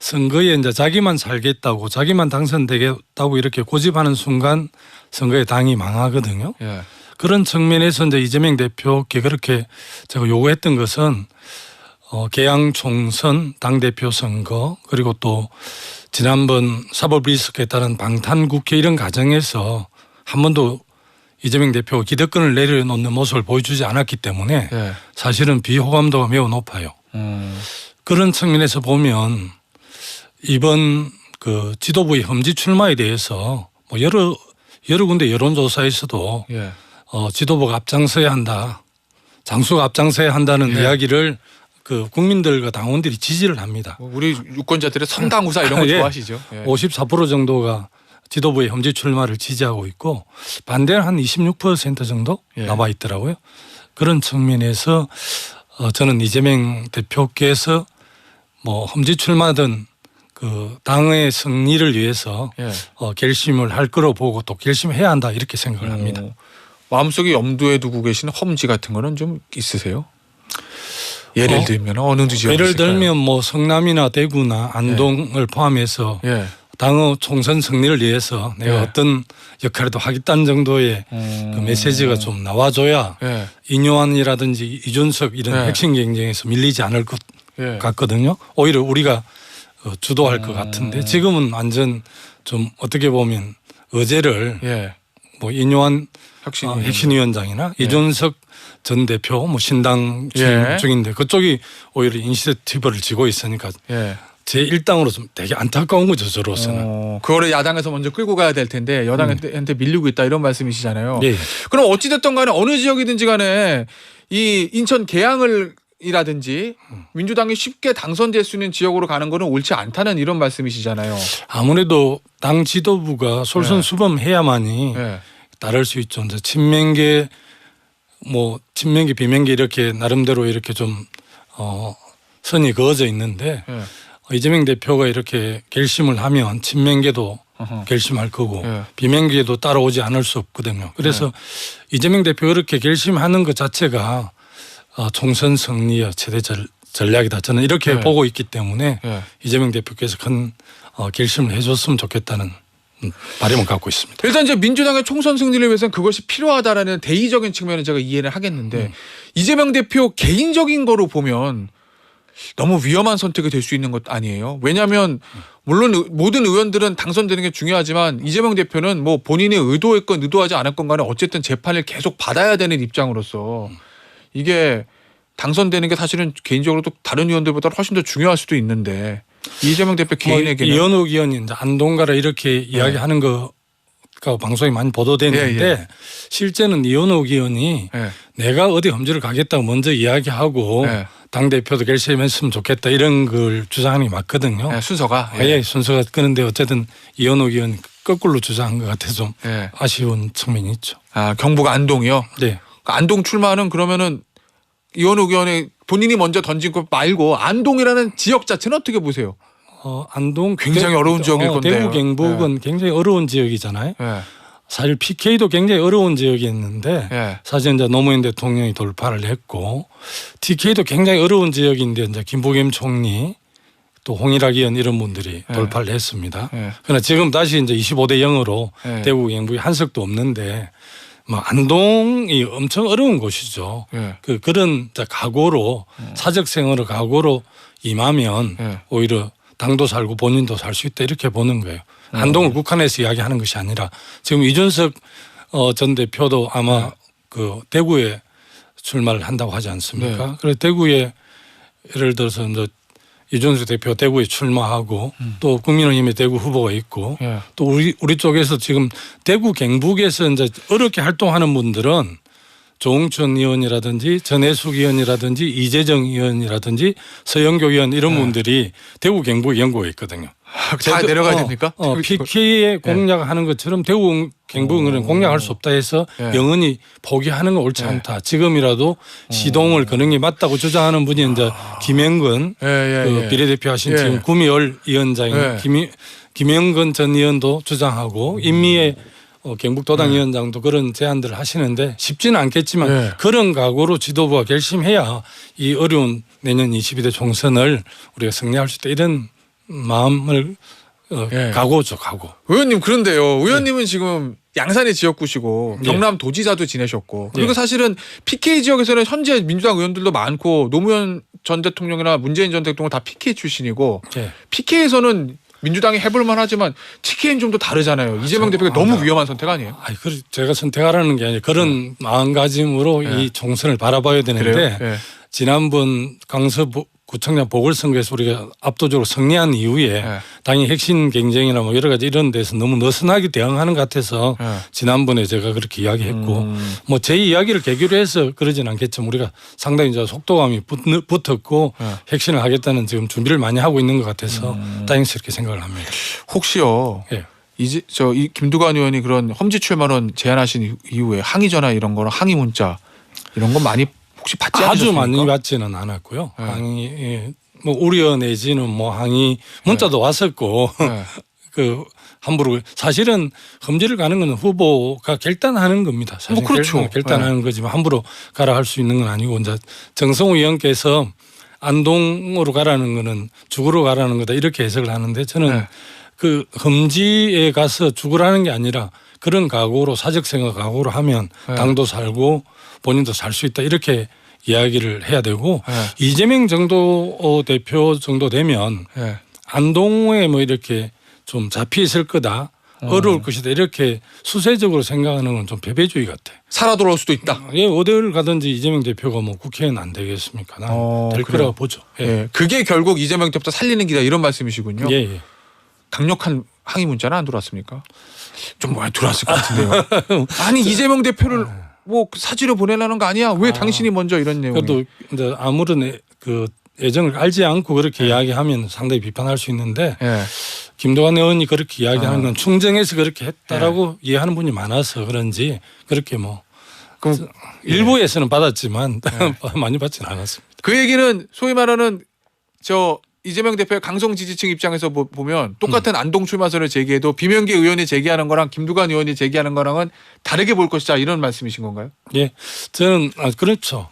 선거에 이제 자기만 살겠다고 자기만 당선되겠다고 이렇게 고집하는 순간 선거에 당이 망하거든요. 예. 그런 측면에서 이제 이재명 대표께 그렇게 제가 요구했던 것은 개항 총선 당대표 선거 그리고 또 지난번 사법 리스크에 따른 방탄 국회 이런 과정에서 한 번도 이재명 대표가 기득권을 내려놓는 모습을 보여주지 않았기 때문에 예. 사실은 비호감도가 매우 높아요. 그런 측면에서 보면 이번 그 지도부의 험지 출마에 대해서 뭐 여러 군데 여론조사에서도 예. 지도부가 앞장서야 한다. 장수가 앞장서야 한다는 예. 이야기를 그 국민들과 당원들이 지지를 합니다. 우리 유권자들의 선당후사 이런 거 예. 좋아하시죠? 예. 54% 정도가 지도부의 험지 출마를 지지하고 있고 반대는 한 26% 정도 예. 남아 있더라고요. 그런 측면에서 저는 이재명 대표께서 뭐 험지 출마든 그 당의 승리를 위해서 예. 결심을 할 거로 보고 또 결심해야 한다 이렇게 생각을 합니다. 마음속에 염두에 두고 계시는 험지 같은 거는 좀 있으세요? 예를 들면 어느 지역 예를 들면 뭐 성남이나 대구나 안동을 포함해서 예. 당의 총선 승리를 위해서 내가 예. 어떤 역할도 하겠다는 정도의 그 메시지가 좀 나와줘야 예. 이뇨한이라든지 이준석 이런 예. 핵심 경쟁에서 밀리지 않을 것 예. 같거든요. 오히려 우리가 주도할 것 같은데 지금은 완전 좀 어떻게 보면 의제를 예. 뭐 이뇨한 혁신위원장. 혁신위원장이나 이준석 전 대표 뭐 신당 예. 중인데 그쪽이 오히려 이니시티브를 쥐고 있으니까 예. 제 일당으로 좀 되게 안타까운 거죠 저로서는. 그거를 야당에서 먼저 끌고 가야 될 텐데 여당한테 밀리고 있다 이런 말씀이시잖아요. 예. 그럼 어찌됐든 간에 어느 지역이든지 간에 이 인천 계양을 이라든지 민주당이 쉽게 당선될 수 있는 지역으로 가는 거는 옳지 않다는 이런 말씀이시잖아요. 아무래도 당 지도부가 솔선수범해야만이 예. 따를 수 있죠. 이제 친명계 뭐 친명계 비명계 이렇게 나름대로 이렇게 좀 선이 그어져 있는데 예. 이재명 대표가 이렇게 결심을 하면 친명계도 결심할 거고 예. 비명계도 따라오지 않을 수 없거든요. 그래서 이재명 대표가 이렇게 결심하는 것 자체가 총선 승리의 최대 전략이다. 저는 이렇게 보고 있기 때문에 이재명 대표께서 큰 결심을 해줬으면 좋겠다는 바람을 갖고 있습니다. 일단 이제 민주당의 총선 승리를 위해서는 그것이 필요하다라는 대의적인 측면은 제가 이해를 하겠는데 이재명 대표 개인적인 거로 보면 너무 위험한 선택이 될 수 있는 것 아니에요? 왜냐하면 물론 모든 의원들은 당선되는 게 중요하지만 이재명 대표는 뭐 본인이 의도했건 의도하지 않았건 간에 어쨌든 재판을 계속 받아야 되는 입장으로서 이게 당선되는 게 사실은 개인적으로도 다른 의원들보다 훨씬 더 중요할 수도 있는데 이재명 대표 개인에게는 이현욱 의원이 이제 안동가라 이렇게 이야기하는 거가 방송에 많이 보도됐는데 실제는 이현욱 의원이 내가 어디 험지를 가겠다고 먼저 이야기하고 당대표도 결심했으면 좋겠다 이런 걸 주장하는 게 맞거든요. 순서가 순서가 그런데 어쨌든 이현욱 의원이 거꾸로 주장한 것 같아서 좀 아쉬운 측면이 있죠. 경북 안동이요? 네. 안동 출마는 그러면은 이현욱 의원의 본인이 먼저 던진 것 말고 안동이라는 지역 자체는 어떻게 보세요? 안동 굉장히 어려운 지역일 건데요. 대구 경북은 굉장히 어려운 지역이잖아요. 사실 PK도 굉장히 어려운 지역이었는데 사실 이제 노무현 대통령이 돌파를 했고 TK도 굉장히 어려운 지역인데 이제 김부겸 총리 또 홍일학 의원 이런 분들이 돌파를 했습니다. 그러나 지금 다시 이제 25대 0으로 대구 경북이 한 석도 없는데 뭐 안동이 엄청 어려운 곳이죠. 그런 각오로 사적 생활을 각오로 임하면 오히려 당도 살고 본인도 살 수 있다 이렇게 보는 거예요. 안동을 국한해서 이야기하는 것이 아니라 지금 이준석 전 대표도 아마 그 대구에 출마를 한다고 하지 않습니까? 그래서 대구에 예를 들어서 이제 이준석 대표 대구에 출마하고 또 국민의힘에 대구 후보가 있고 또 우리 쪽에서 지금 대구 경북에서 이제 어렵게 활동하는 분들은 조홍천 의원이라든지 전해숙 의원이라든지 이재정 의원이라든지 서영교 의원 이런 분들이 대구 경북에 연구가 있거든요. 다 내려가야 됩니까? PK에 공략하는 것처럼 대구 경북은 공략할 수 없다 해서 영원히 포기하는 건 옳지 않다. 지금이라도 시동을 거는 게 맞다고 주장하는 분이 이제 김영건 그 비례대표 하신 지금 구미열 위원장인 김영건 전 의원도 주장하고 임미애 경북도당위원장도 그런 제안들을 하시는데 쉽지는 않겠지만 그런 각오로 지도부가 결심해야 이 어려운 내년 22대 총선을 우리가 승리할 수 있다 이런 마음을 예. 각오죠, 각오. 의원님 그런데요. 의원님은 지금 양산의 지역구시고 예. 경남 도지사도 지내셨고 그리고 예. 사실은 PK 지역에서는 현재 민주당 의원들도 많고 노무현 전 대통령이나 문재인 전 대통령 다 PK 출신이고 예. PK에서는 민주당이 해볼만 하지만 TK는 좀 더 다르잖아요. 이재명 대표가 너무 위험한 선택 아니에요? 아니, 제가 선택하라는 게 아니라 그런 마음가짐으로 이 총선을 바라봐야 되는데 그래요? 예. 지난번 강서구청장 보궐선거에서 우리가 압도적으로 승리한 이후에 예. 당연히 핵심 경쟁이나 뭐 여러 가지 이런 데서 너무 느슨하게 대응하는 것 같아서 예. 지난번에 제가 그렇게 이야기했고 뭐 제 이야기를 계기로 해서 그러진 않겠지만 우리가 상당히 이제 속도감이 붙었고 예. 핵심을 하겠다는 지금 준비를 많이 하고 있는 것 같아서 다행스럽게 생각을 합니다. 혹시요. 예. 이 김두관 의원이 그런 험지 출마론 제안하신 이후에 항의 전화 이런 거나 항의 문자 이런 거 많이 혹시 받지 아주 않으셨습니까? 많이 받지는 않았고요. 네. 항의 뭐 우려 내지는 뭐 항의 문자도 왔었고 네. 그 함부로 사실은 험지를 가는 건 후보가 결단하는 겁니다. 사실 뭐 그렇죠. 결단하는 거지만 함부로 가라 할 수 있는 건 아니고 이제 정성호 의원께서 안동으로 가라는 거는 죽으러 가라는 거다 이렇게 해석을 하는데 저는 네. 그 험지에 가서 죽으라는 게 아니라 그런 각오로 사적생활 각오로 하면 네. 당도 살고 본인도 살 수 있다 이렇게 이야기를 해야 되고 네. 이재명 정도 대표 정도 되면 네. 안동에 뭐 이렇게 좀 잡혀 있을 거다 어려울 것이다 이렇게 수세적으로 생각하는 건 좀 패배주의 같아. 살아 돌아올 수도 있다. 예, 어디를 가든지 이재명 대표가 뭐 국회의원 안 되겠습니까? 나는 될 그래요? 거라고 보죠. 예. 예. 그게 결국 이재명 대표부터 살리는 길이다 이런 말씀이시군요. 예, 예. 강력한 항의 문자는 안 들어왔습니까? 좀 많이 들어왔을 것 같은데요. 아니 이재명 대표를 뭐 사지로 보내라는 거 아니야? 왜 당신이 먼저 이런 내용이? 그래도 이제 아무런 그 애정을 알지 않고 그렇게 이야기하면 상당히 비판할 수 있는데 예. 김두관 의원이 그렇게 이야기하는 건 충정해서 그렇게 했다라고 이해하는 분이 많아서 그런지 그렇게 뭐 그럼 일부에서는 받았지만 많이 받지는 않았습니다. 그 얘기는 소위 말하는 저 이재명 대표의 강성 지지층 입장에서 보면 똑같은 안동 출마설을 제기해도 비명계 의원이 제기하는 거랑 김두관 의원이 제기하는 거랑은 다르게 볼 것이다 이런 말씀이신 건가요? 예, 저는 그렇죠.